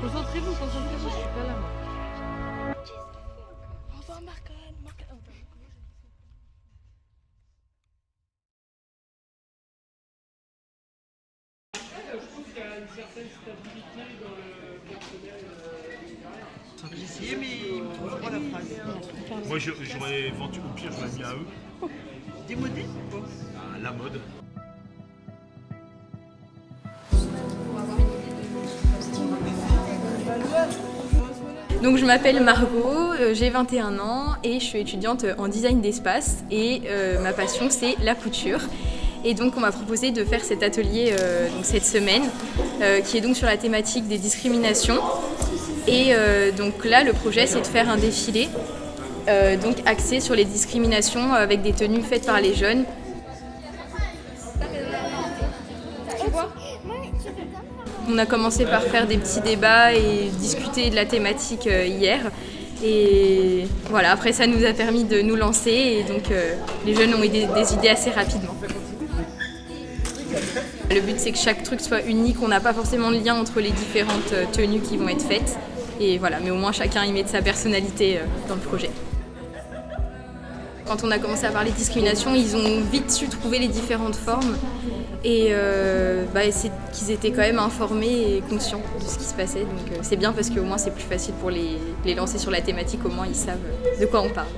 Concentrez-vous, je suis pas là moi. Au revoir Marcane. Je trouve qu'il y a une certaine stabilité dans le personnel. J'ai essayé, mais il me trouve pas la phrase. Moi j'aurais vendu au pire, j'aurais mis à eux. Démodé quoi. À la mode. Donc je m'appelle Margot, j'ai 21 ans et je suis étudiante en design d'espace et ma passion c'est la couture. Et donc on m'a proposé de faire cet atelier donc cette semaine qui est donc sur la thématique des discriminations. Et donc là le projet c'est de faire un défilé donc axé sur les discriminations avec des tenues faites par les jeunes. On a commencé par faire des petits débats et discuter de la thématique hier. Et voilà, après ça nous a permis de nous lancer et donc les jeunes ont eu des idées assez rapidement. Le but c'est que chaque truc soit unique, on n'a pas forcément de lien entre les différentes tenues qui vont être faites. Et voilà, mais au moins chacun y met de sa personnalité dans le projet. Quand on a commencé à parler de discrimination, ils ont vite su trouver les différentes formes et c'est qu'ils étaient quand même informés et conscients de ce qui se passait. Donc c'est bien parce qu'au moins c'est plus facile pour les lancer sur la thématique, au moins ils savent de quoi on parle.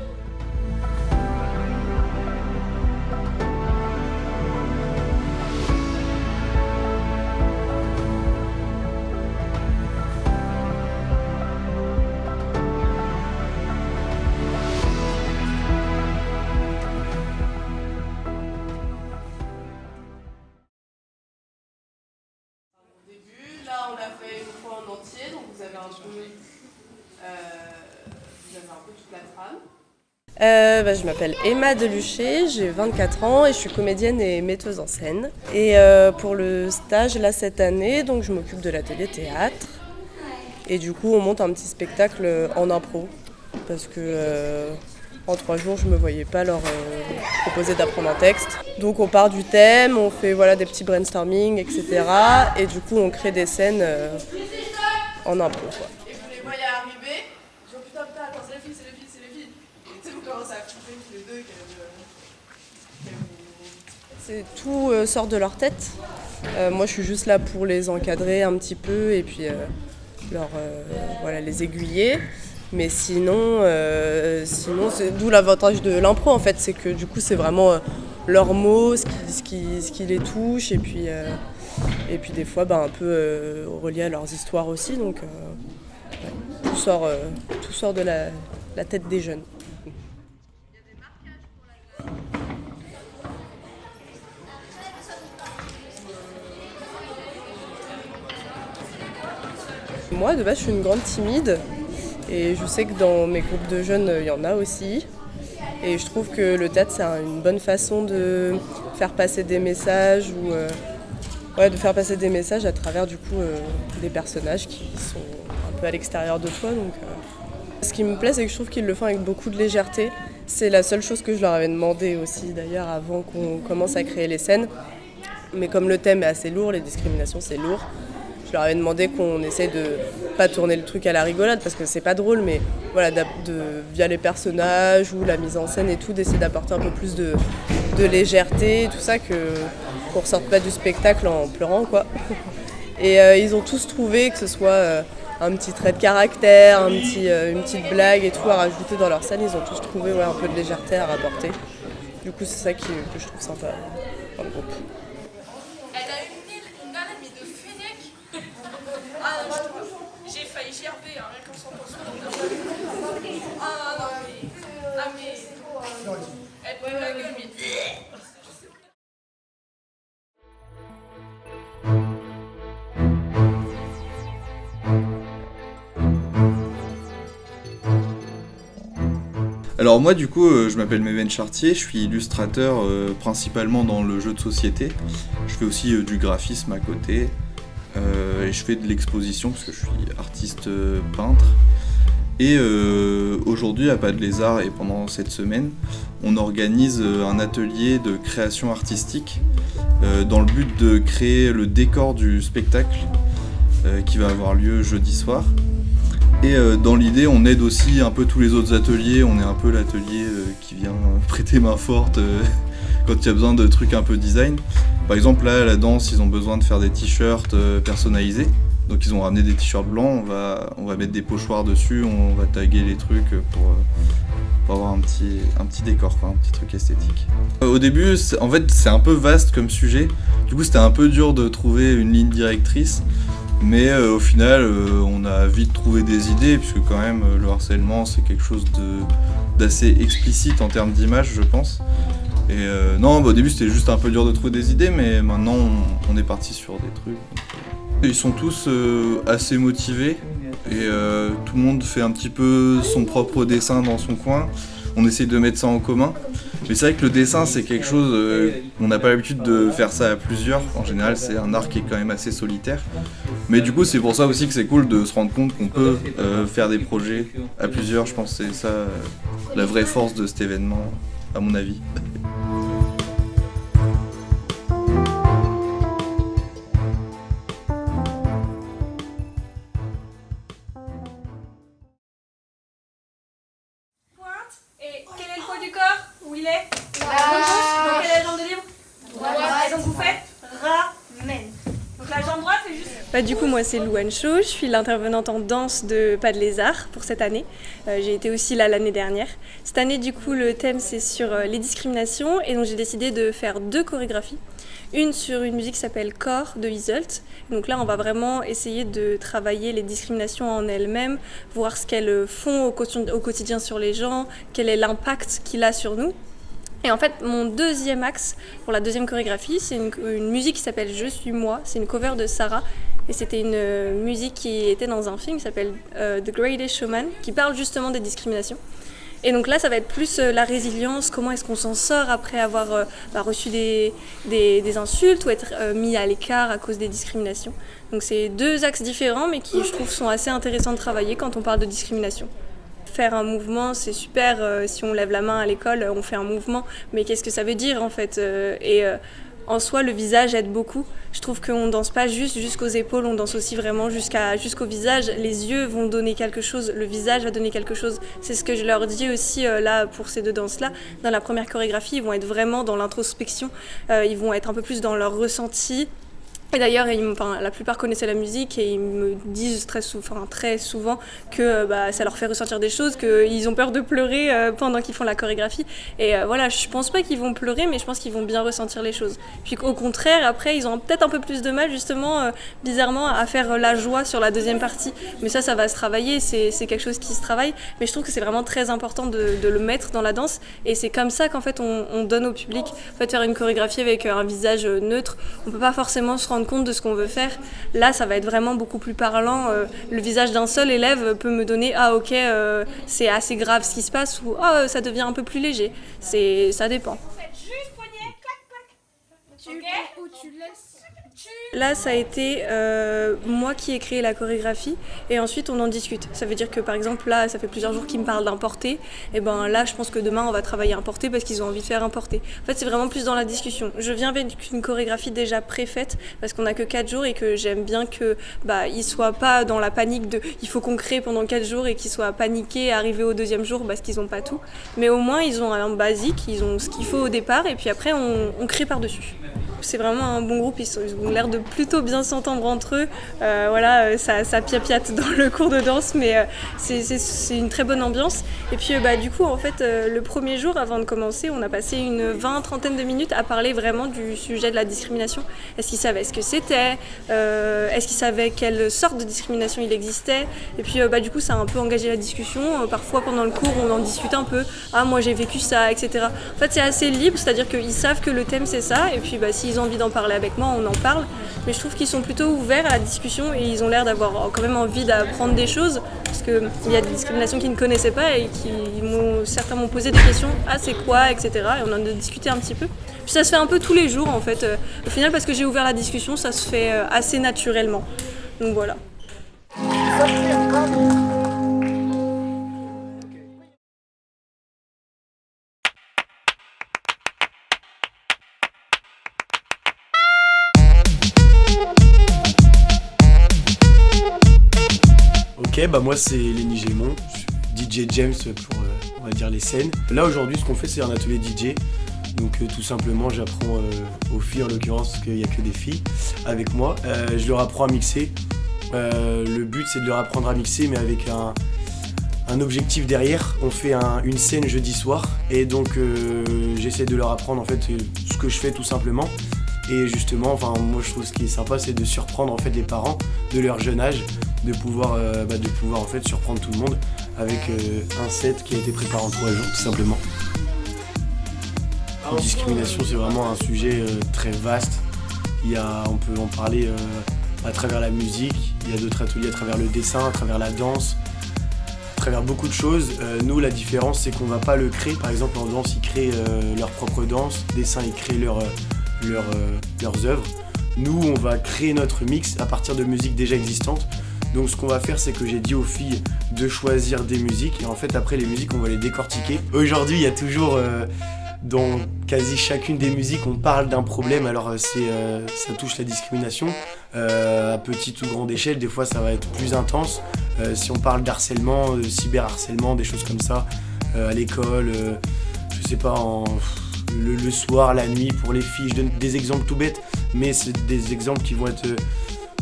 Là, on l'a fait une fois en entier, donc vous avez un peu toute la trame. Je m'appelle Emma Delucher, j'ai 24 ans et je suis comédienne et metteuse en scène. Et pour le stage, là, cette année, donc, je m'occupe de l'atelier théâtre. Et du coup, on monte un petit spectacle en impro. Parce que en 3 jours, je ne me voyais pas leur proposer d'apprendre un texte. Donc on part du thème, on fait des petits brainstorming, etc. Et du coup, on crée des scènes en impro, quoi. Et vous les voyez arriver, genre putain, attends, c'est les filles. Et tu sais, vous commencez à couper tous les deux. C'est tout sort de leur tête. Moi, je suis juste là pour les encadrer un petit peu et puis les aiguiller. Mais sinon c'est d'où l'avantage de l'impro en fait, c'est que du coup c'est vraiment leurs mots, ce qui les touche et puis des fois un peu relié à leurs histoires aussi, donc tout sort de la tête des jeunes. Moi de base je suis une grande timide. Et je sais que dans mes groupes de jeunes, il y en a aussi. Et je trouve que le théâtre, c'est une bonne façon de faire passer des messages de faire passer des messages à travers du coup des personnages qui sont un peu à l'extérieur de toi. Donc, ce qui me plaît, c'est que je trouve qu'ils le font avec beaucoup de légèreté. C'est la seule chose que je leur avais demandé aussi d'ailleurs avant qu'on commence à créer les scènes. Mais comme le thème est assez lourd, les discriminations c'est lourd, je leur avais demandé qu'on essaye de pas tourner le truc à la rigolade parce que c'est pas drôle, mais via les personnages ou la mise en scène et tout, d'essayer d'apporter un peu plus de légèreté et tout ça, qu'on ressorte pas du spectacle en pleurant quoi. Et ils ont tous trouvé que ce soit un petit trait de caractère, une petite blague et tout à rajouter dans leur scène, ils ont tous trouvé un peu de légèreté à rapporter. Du coup c'est ça que je trouve sympa dans le groupe. Elle a une haleine mais de Fennec. Ah non, j'ai failli gerber, rien qu'en s'en pensant. Ah non mais... Elle pue la gueule mais... Alors moi du coup je m'appelle Méven Chartier, je suis illustrateur principalement dans le jeu de société. Je fais aussi du graphisme à côté et je fais de l'exposition parce que je suis artiste peintre. Et aujourd'hui à Pas de Lézard et pendant cette semaine, on organise un atelier de création artistique dans le but de créer le décor du spectacle qui va avoir lieu jeudi soir. Et dans l'idée, on aide aussi un peu tous les autres ateliers. On est un peu l'atelier qui vient prêter main forte quand il y a besoin de trucs un peu design. Par exemple, là, à la danse, ils ont besoin de faire des t-shirts personnalisés. Donc ils ont ramené des t-shirts blancs, on va mettre des pochoirs dessus, on va taguer les trucs pour avoir un petit décor, quoi, un petit truc esthétique. Au début, en fait, c'est un peu vaste comme sujet. Du coup, c'était un peu dur de trouver une ligne directrice. Mais au final, on a vite trouvé des idées, puisque quand même, le harcèlement, c'est quelque chose d'assez explicite en termes d'image, je pense. Et non, au début, c'était juste un peu dur de trouver des idées, mais maintenant, on est parti sur des trucs. Ils sont tous assez motivés, et tout le monde fait un petit peu son propre dessin dans son coin. On essaye de mettre ça en commun. Mais c'est vrai que le dessin, c'est quelque chose, on n'a pas l'habitude de faire ça à plusieurs. En général, c'est un art qui est quand même assez solitaire. Mais du coup, c'est pour ça aussi que c'est cool de se rendre compte qu'on peut faire des projets à plusieurs. Je pense que c'est ça la vraie force de cet événement, à mon avis. Et quel est le poids du corps? Où il est? Dans quelle est la jambe de libre? Droite. Et donc vous faites ramène. Donc la jambe droite c'est juste... Du coup moi c'est Louane Cho, je suis l'intervenante en danse de Pas de Lézard pour cette année. J'ai été aussi là l'année dernière. Cette année du coup le thème c'est sur les discriminations et donc j'ai décidé de faire 2 chorégraphies. Une sur une musique qui s'appelle Corps de Iseult. Donc là, on va vraiment essayer de travailler les discriminations en elles-mêmes, voir ce qu'elles font au quotidien sur les gens, quel est l'impact qu'il a sur nous. Et en fait, mon deuxième axe pour la deuxième chorégraphie, c'est une musique qui s'appelle Je suis moi. C'est une cover de Sarah. Et c'était une musique qui était dans un film qui s'appelle The Greatest Showman, qui parle justement des discriminations. Et donc là, ça va être plus la résilience, comment est-ce qu'on s'en sort après avoir reçu des insultes ou être mis à l'écart à cause des discriminations. Donc c'est 2 axes différents, mais qui, je trouve, sont assez intéressants de travailler quand on parle de discrimination. Faire un mouvement, c'est super, si on lève la main à l'école, on fait un mouvement, mais qu'est-ce que ça veut dire en fait en soi, le visage aide beaucoup. Je trouve qu'on ne danse pas juste jusqu'aux épaules, on danse aussi vraiment jusqu'au visage. Les yeux vont donner quelque chose, le visage va donner quelque chose. C'est ce que je leur dis aussi là pour ces 2 danses-là. Dans la première chorégraphie, ils vont être vraiment dans l'introspection, ils vont être un peu plus dans leur ressenti. Et d'ailleurs, la plupart connaissaient la musique et ils me disent très souvent que ça leur fait ressentir des choses, qu'ils ont peur de pleurer pendant qu'ils font la chorégraphie. Et voilà, je pense pas qu'ils vont pleurer, mais je pense qu'ils vont bien ressentir les choses. Puis au contraire, après, ils ont peut-être un peu plus de mal, justement, bizarrement, à faire la joie sur la deuxième partie. Mais ça va se travailler, c'est quelque chose qui se travaille. Mais je trouve que c'est vraiment très important de le mettre dans la danse. Et c'est comme ça qu'en fait, on donne au public. En fait, faire une chorégraphie avec un visage neutre, on peut pas forcément se rendre compte de ce qu'on veut faire. Là, ça va être vraiment beaucoup plus parlant. Le visage d'un seul élève peut me donner « Ah ok, c'est assez grave ce qui se passe » ou « Ah, ça devient un peu plus léger ». Ça dépend. Juste poignet, clac, clac. Ok. Ou tu laisses. Là, ça a été moi qui ai créé la chorégraphie et ensuite on en discute. Ça veut dire que par exemple là, ça fait plusieurs jours qu'ils me parlent d'un porté. Et ben là, je pense que demain on va travailler un porté parce qu'ils ont envie de faire un porté. En fait, c'est vraiment plus dans la discussion. Je viens avec une chorégraphie déjà préfaite parce qu'on a que 4 jours et que j'aime bien que ils soient pas dans la panique de il faut qu'on crée pendant 4 jours et qu'ils soient paniqués arriver au 2e jour parce qu'ils ont pas tout. Mais au moins ils ont un basique, ils ont ce qu'il faut au départ et puis après on crée par-dessus. C'est vraiment un bon groupe, ils ont l'air de plutôt bien s'entendre entre eux. Ça piapiate dans le cours de danse, mais c'est une très bonne ambiance. Et puis du coup, en fait, le premier jour, avant de commencer, on a passé une 20-30 de minutes à parler vraiment du sujet de la discrimination. Est-ce qu'ils savaient ce que c'était? Est-ce qu'ils savaient quelle sorte de discrimination il existait? Et puis du coup, ça a un peu engagé la discussion. Parfois, pendant le cours, on en discute un peu. Ah, moi j'ai vécu ça, etc. En fait, c'est assez libre, c'est-à-dire qu'ils savent que le thème c'est ça. Et puis s'ils ont envie d'en parler avec moi, on en parle. Mais je trouve qu'ils sont plutôt ouverts à la discussion et ils ont l'air d'avoir quand même envie d'apprendre des choses parce qu'il y a des discriminations qu'ils ne connaissaient pas et certains m'ont posé des questions, ah c'est quoi, etc. Et on en a discuté un petit peu. Puis ça se fait un peu tous les jours en fait. Au final, parce que j'ai ouvert la discussion, ça se fait assez naturellement. Donc voilà. Ok, bah moi c'est Lenny Gémon, DJ James pour on va dire les scènes. Là aujourd'hui ce qu'on fait c'est un atelier DJ. Donc tout simplement j'apprends aux filles en l'occurrence parce qu'il n'y a que des filles avec moi. Je leur apprends à mixer. Le but c'est de leur apprendre à mixer mais avec un objectif derrière. On fait une scène jeudi soir et donc j'essaie de leur apprendre en fait ce que je fais tout simplement. Et justement, enfin moi je trouve ce qui est sympa c'est de surprendre en fait les parents de leur jeune âge, de pouvoir en fait surprendre tout le monde avec un set qui a été préparé en 3 jours tout simplement. La discrimination c'est vraiment un sujet très vaste. On peut en parler à travers la musique, il y a d'autres ateliers à travers le dessin, à travers la danse, à travers beaucoup de choses. Nous la différence c'est qu'on va pas le créer, par exemple en danse ils créent leur propre danse, dessin ils créent leurs œuvres. Nous on va créer notre mix à partir de musiques déjà existantes. Donc ce qu'on va faire c'est que j'ai dit aux filles de choisir des musiques et en fait après les musiques on va les décortiquer. Aujourd'hui il y a toujours dans quasi chacune des musiques, on parle d'un problème, alors ça touche la discrimination à petite ou grande échelle, des fois ça va être plus intense. Si on parle d'harcèlement, de cyberharcèlement, des choses comme ça, à l'école, je sais pas, le soir, la nuit pour les filles, je donne des exemples tout bêtes, mais c'est des exemples qui vont être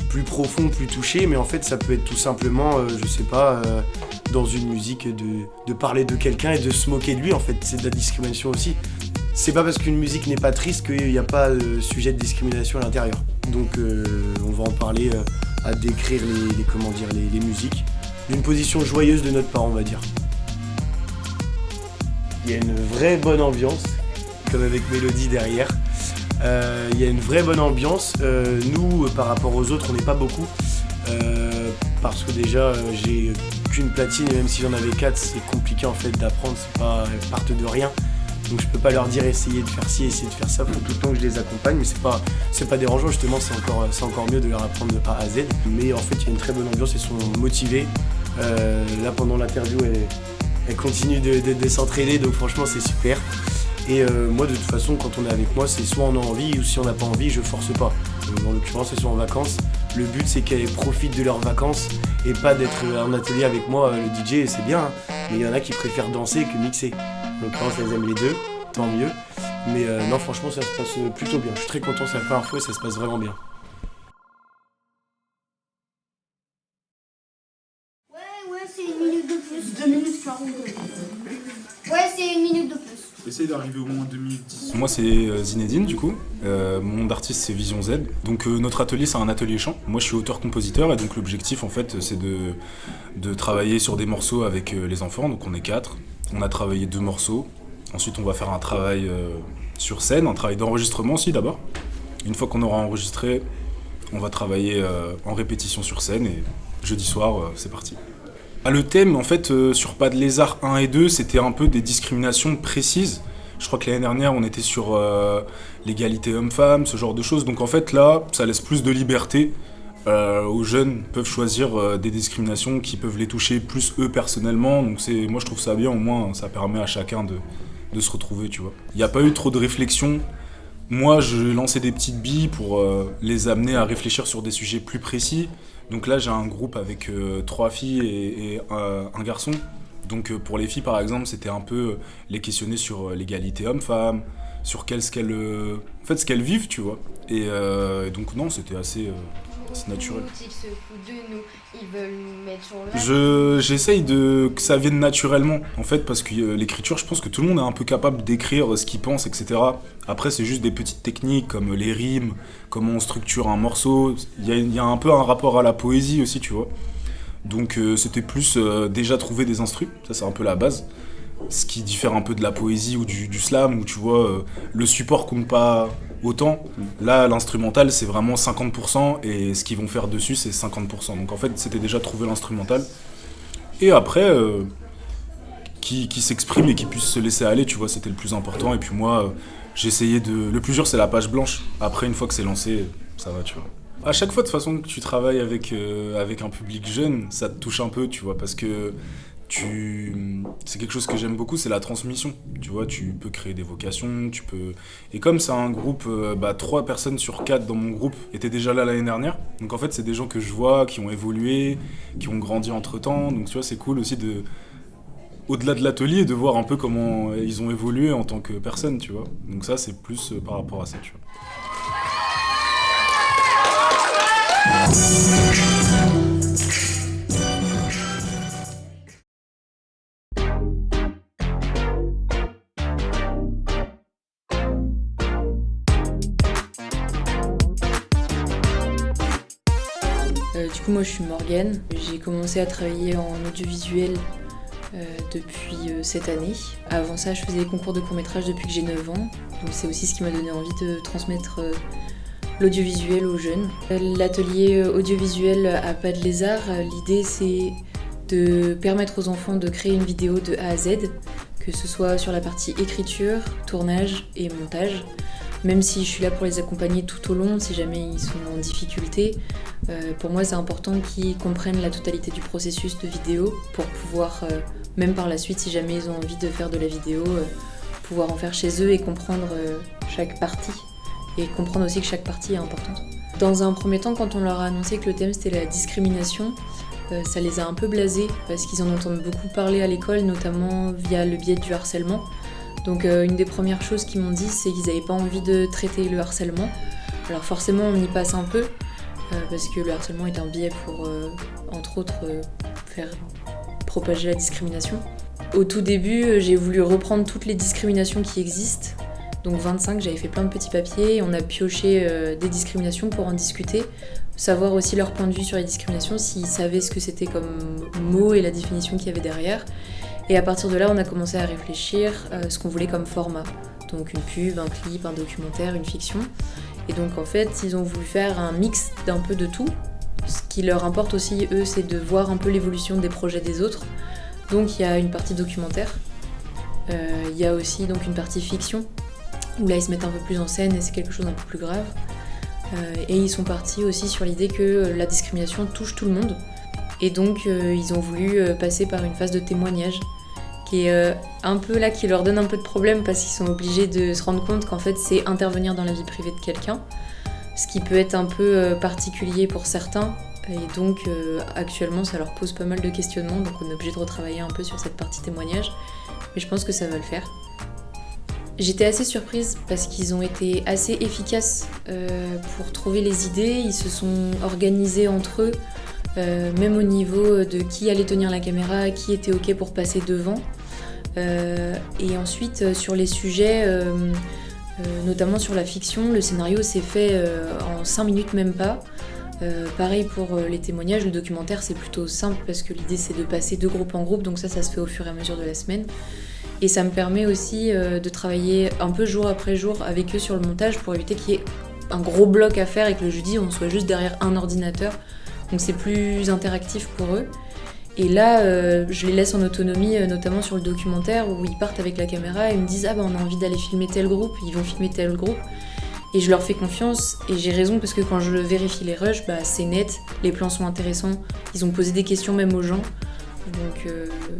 plus profonds, plus touchés, mais en fait ça peut être tout simplement, je sais pas, dans une musique de parler de quelqu'un et de se moquer de lui, en fait c'est de la discrimination aussi. C'est pas parce qu'une musique n'est pas triste qu'il n'y a pas de sujet de discrimination à l'intérieur. Donc on va en parler à décrire les musiques d'une position joyeuse de notre part on va dire. Il y a une vraie bonne ambiance, comme avec Mélodie derrière. Il y a une vraie bonne ambiance. Nous par rapport aux autres on n'est pas beaucoup. Parce que déjà j'ai qu'une platine et même si j'en avais 4 c'est compliqué en fait d'apprendre, elles partent de rien. Donc je peux pas leur dire essayez de faire ci, essayez de faire ça, faut tout le temps que je les accompagne, mais c'est pas dérangeant justement, c'est encore mieux de leur apprendre de A à Z. Mais en fait il y a une très bonne ambiance, elles sont motivées. Là pendant l'interview elles continuent de s'entraîner, donc franchement c'est super. Et moi de toute façon quand on est avec moi c'est soit on a envie ou si on n'a pas envie je force pas. En l'occurrence elles sont en vacances. Le but c'est qu'elles profitent de leurs vacances et pas d'être en atelier avec moi le DJ, c'est bien, hein, mais il y en a qui préfèrent danser que mixer. En l'occurrence elles aiment les deux, tant mieux. Mais non franchement ça se passe plutôt bien. Je suis très content, c'est la première fois et ça se passe vraiment bien. Ouais c'est 1 minute de plus. 2 minutes 40. Ouais c'est 1 minute de plus. Essaye d'arriver au moins 2 minutes 10. Moi c'est Zinedine du coup, mon nom d'artiste c'est Vision Z. Donc notre atelier c'est un atelier chant. Moi je suis auteur-compositeur et donc l'objectif en fait c'est de travailler sur des morceaux avec les enfants, donc on est 4. On a travaillé 2 morceaux, ensuite on va faire un travail sur scène, un travail d'enregistrement aussi d'abord. Une fois qu'on aura enregistré, on va travailler en répétition sur scène et jeudi soir c'est parti. Le thème, en fait, sur Pas de lézard 1 et 2, c'était un peu des discriminations précises. Je crois que l'année dernière, on était sur l'égalité homme-femme, ce genre de choses. Donc en fait, là, ça laisse plus de liberté. Aux jeunes peuvent choisir des discriminations qui peuvent les toucher plus eux personnellement. Donc moi, je trouve ça bien, au moins, ça permet à chacun de se retrouver, tu vois. Il n'y a pas eu trop de réflexion. Moi, je lançais des petites billes pour les amener à réfléchir sur des sujets plus précis. Donc là, j'ai un groupe avec 3 filles et un garçon. Donc pour les filles, par exemple, c'était un peu les questionner sur l'égalité homme-femme, sur ce qu'elles vivent, tu vois. Et donc non, c'était assez naturel. Ils se foutent de nous, ils veulent nous mettre sur le... J'essaye que ça vienne naturellement, en fait, parce que l'écriture, je pense que tout le monde est un peu capable d'écrire ce qu'il pense, etc. Après, c'est juste des petites techniques comme les rimes, comment on structure un morceau. Il y a un peu un rapport à la poésie aussi, tu vois. Donc c'était plus déjà trouver des instrus, ça c'est un peu la base. Ce qui diffère un peu de la poésie ou du slam, où tu vois, le support compte pas autant. Là, l'instrumental, c'est vraiment 50%, et ce qu'ils vont faire dessus, c'est 50%. Donc en fait, c'était déjà trouver l'instrumental. Et après, qui s'exprime et qui puisse se laisser aller, tu vois, c'était le plus important. Et puis moi, j'essayais le plus dur, c'est la page blanche. Après, une fois que c'est lancé, ça va, tu vois. À chaque fois, de toute façon, que tu travailles avec un public jeune, ça te touche un peu, tu vois, parce que c'est quelque chose que j'aime beaucoup, c'est la transmission. Tu vois, tu peux créer des vocations, Et comme c'est un groupe, 3 personnes sur 4 dans mon groupe étaient déjà là l'année dernière. Donc en fait, c'est des gens que je vois, qui ont évolué, qui ont grandi entre-temps. Donc tu vois, c'est cool aussi au-delà de l'atelier, de voir un peu comment ils ont évolué en tant que personnes, tu vois. Donc ça, c'est plus par rapport à ça, tu vois. Du coup, moi je suis Morgane. J'ai commencé à travailler en audiovisuel depuis cette année. Avant ça, je faisais des concours de court-métrage depuis que j'ai 9 ans. Donc c'est aussi ce qui m'a donné envie de transmettre l'audiovisuel aux jeunes. L'atelier audiovisuel à Pas de Lézard, l'idée c'est de permettre aux enfants de créer une vidéo de A à Z, que ce soit sur la partie écriture, tournage et montage. Même si je suis là pour les accompagner tout au long, si jamais ils sont en difficulté, pour moi c'est important qu'ils comprennent la totalité du processus de vidéo pour pouvoir, même par la suite, si jamais ils ont envie de faire de la vidéo, pouvoir en faire chez eux et comprendre chaque partie. Et comprendre aussi que chaque partie est importante. Dans un premier temps, quand on leur a annoncé que le thème c'était la discrimination, ça les a un peu blasés parce qu'ils en entendent beaucoup parler à l'école, notamment via le biais du harcèlement. Donc une des premières choses qu'ils m'ont dit, c'est qu'ils n'avaient pas envie de traiter le harcèlement. Alors forcément on y passe un peu, parce que le harcèlement est un biais pour, entre autres, faire propager la discrimination. Au tout début, j'ai voulu reprendre toutes les discriminations qui existent, donc 25, j'avais fait plein de petits papiers, on a pioché des discriminations pour en discuter, savoir aussi leur point de vue sur les discriminations, s'ils savaient ce que c'était comme mot et la définition qu'il y avait derrière. Et à partir de là, on a commencé à réfléchir à ce qu'on voulait comme format. Donc une pub, un clip, un documentaire, une fiction. Et donc en fait, ils ont voulu faire un mix d'un peu de tout. Ce qui leur importe aussi, eux, c'est de voir un peu l'évolution des projets des autres. Donc il y a une partie documentaire. Il y a aussi donc une partie fiction, où là ils se mettent un peu plus en scène et c'est quelque chose d'un peu plus grave. Et ils sont partis aussi sur l'idée que la discrimination touche tout le monde. Et donc ils ont voulu passer par une phase de témoignage qui est un peu là, qui leur donne un peu de problème parce qu'ils sont obligés de se rendre compte qu'en fait c'est intervenir dans la vie privée de quelqu'un, ce qui peut être un peu particulier pour certains. Et donc actuellement ça leur pose pas mal de questionnements, donc on est obligé de retravailler un peu sur cette partie témoignage, mais je pense que ça va le faire. J'étais assez surprise parce qu'ils ont été assez efficaces pour trouver les idées, ils se sont organisés entre eux, même au niveau de qui allait tenir la caméra, qui était ok pour passer devant. Et ensuite sur les sujets, notamment sur la fiction, le scénario s'est fait en 5 minutes même pas. Pareil pour les témoignages, le documentaire c'est plutôt simple parce que l'idée c'est de passer de groupe en groupe, donc ça se fait au fur et à mesure de la semaine. Et ça me permet aussi de travailler un peu jour après jour avec eux sur le montage pour éviter qu'il y ait un gros bloc à faire et que le jeudi on soit juste derrière un ordinateur. Donc c'est plus interactif pour eux. Et là, je les laisse en autonomie, notamment sur le documentaire où ils partent avec la caméra et ils me disent « Ah bah on a envie d'aller filmer tel groupe », ils vont filmer tel groupe. Et je leur fais confiance et j'ai raison parce que quand je vérifie les rushs, bah, c'est net, les plans sont intéressants, ils ont posé des questions même aux gens. Donc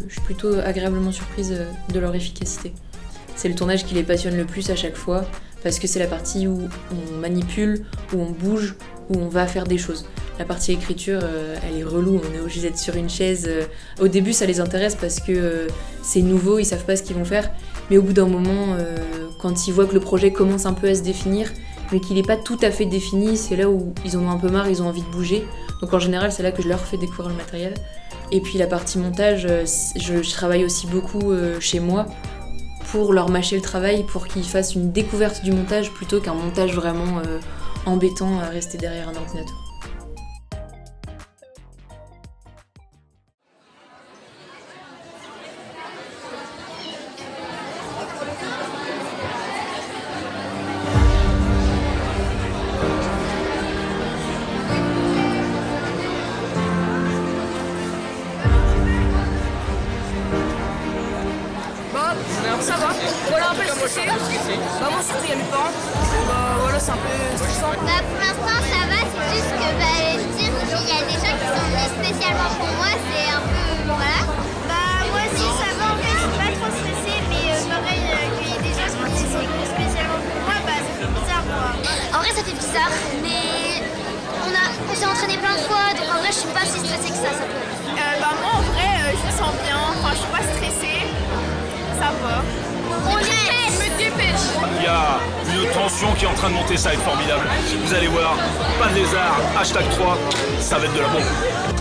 je suis plutôt agréablement surprise de leur efficacité. C'est le tournage qui les passionne le plus à chaque fois parce que c'est la partie où on manipule, où on bouge, où on va faire des choses. La partie écriture, elle est relou, on est obligé d'être sur une chaise. Au début ça les intéresse parce que c'est nouveau, ils savent pas ce qu'ils vont faire. Mais au bout d'un moment, quand ils voient que le projet commence un peu à se définir, mais qu'il n'est pas tout à fait défini, c'est là où ils en ont un peu marre, ils ont envie de bouger. Donc en général, c'est là que je leur fais découvrir le matériel. Et puis la partie montage, je travaille aussi beaucoup chez moi pour leur mâcher le travail, pour qu'ils fassent une découverte du montage plutôt qu'un montage vraiment embêtant à rester derrière un ordinateur. Ça va, voilà un peu stressé. Bah moi surtout il y a mes parents. Bah voilà c'est un peu stressant. Bah pour l'instant ça va, c'est juste que dire qu'il y a des gens qui sont venus spécialement pour moi, c'est un peu voilà. Bah suis pas si stressée que ça peut aller. Moi en vrai je me sens bien, enfin je suis pas stressée, ça va. On y est, je me dépêche. Il y a une tension qui est en train de monter, ça va être formidable. Vous allez voir, pas de lézard, #3, ça va être de la bombe.